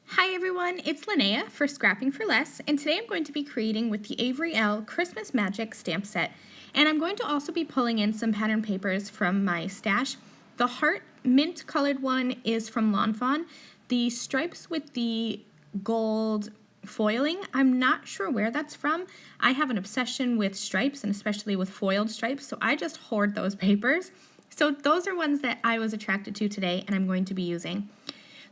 Hi everyone, it's Lynnea for Scrapping for Less, and today I'm going to be creating with the Avery Elle Christmas Magic stamp set, and I'm going to also be pulling in some pattern papers from my stash. The heart mint colored one is from Lawn Fawn. The stripes with the gold foiling, I'm not sure where that's from. I have an obsession with stripes and especially with foiled stripes, so I just hoard those papers. So those are ones that I was attracted to today and I'm going to be using.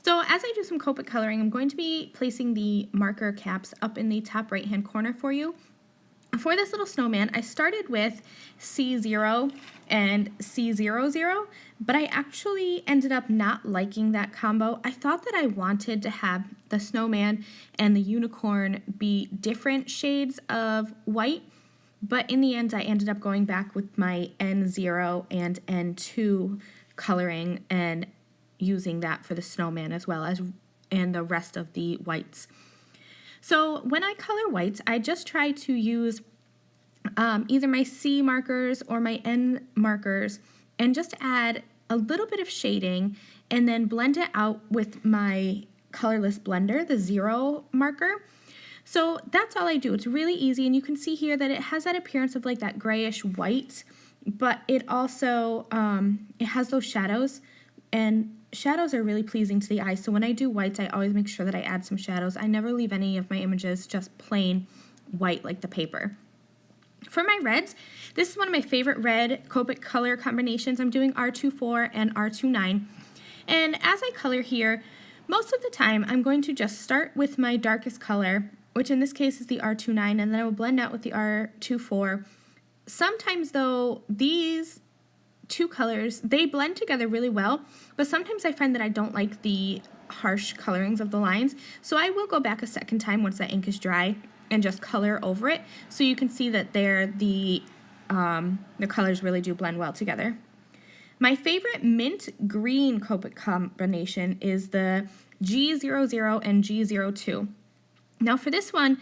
So as I do some Copic coloring, I'm going to be placing the marker caps up in the top right hand corner for you. For this little snowman, I started with C0 and C00, but I actually ended up not liking that combo. I thought that I wanted to have the snowman and the unicorn be different shades of white, but in the end I ended up going back with my N0 and N2 coloring and using that for the snowman as well as and the rest of the whites. So when I color whites, I just try to use either my C markers or my N markers and just add a little bit of shading and then blend it out with my colorless blender, the 0 marker. So that's all I do. It's really easy, and you can see here that it has that appearance of like that grayish white, but it also it has those shadows, and shadows are really pleasing to the eye. So when I do whites, I always make sure that I add some shadows. I never leave any of my images just plain white like the paper. For my reds, this is one of my favorite red Copic color combinations. I'm doing R24 and R29. And as I color here, most of the time I'm going to just start with my darkest color, which in this case is the R29, and then I will blend out with the R24. Sometimes though, these two colors, they blend together really well, but sometimes I find that I don't like the harsh colorings of the lines, so I will go back a second time once that ink is dry and just color over it, so you can see that the colors really do blend well together. My favorite mint green Copic combination is the G00 and G02. Now for this one,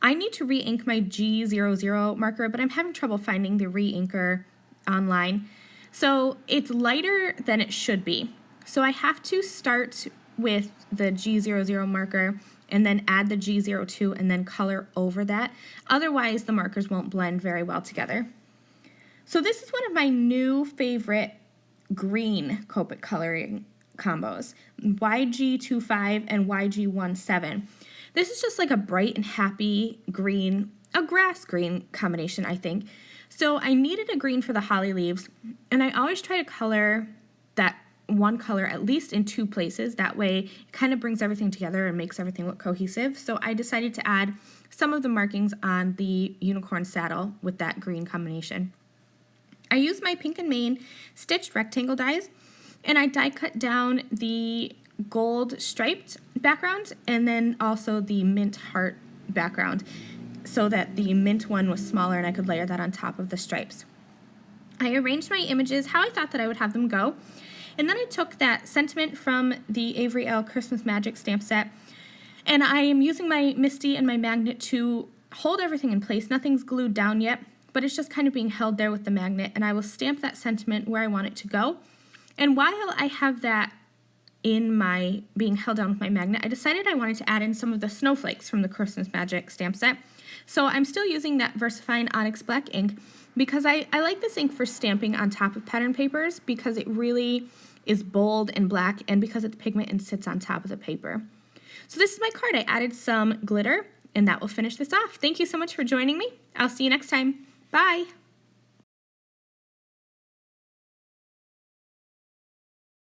I need to re-ink my G00 marker, but I'm having trouble finding the re-inker online. So it's lighter than it should be. So I have to start with the G00 marker and then add the G02 and then color over that. Otherwise, the markers won't blend very well together. So this is one of my new favorite green Copic coloring combos, YG25 and YG17. This is just like a bright and happy green, a grass green combination, I think. So I needed a green for the holly leaves, and I always try to color that one color at least in two places. That way it kind of brings everything together and makes everything look cohesive. So I decided to add some of the markings on the unicorn saddle with that green combination. I used my Pink and Main stitched rectangle dies, and I die cut down the gold striped background and then also the mint heart background, so that the mint one was smaller and I could layer that on top of the stripes. I arranged my images how I thought that I would have them go, and then I took that sentiment from the Avery Elle Christmas Magic stamp set, and I am using my Misty and my magnet to hold everything in place. Nothing's glued down yet, but it's just kind of being held there with the magnet, and I will stamp that sentiment where I want it to go. And while I have that in my being held down with my magnet, I decided I wanted to add in some of the snowflakes from the Christmas Magic stamp set. So I'm still using that VersaFine Onyx Black ink because I like this ink for stamping on top of pattern papers because it really is bold and black, and because it's pigment and sits on top of the paper. So this is my card. I added some glitter, and that will finish this off. Thank you so much for joining me. I'll see you next time. Bye!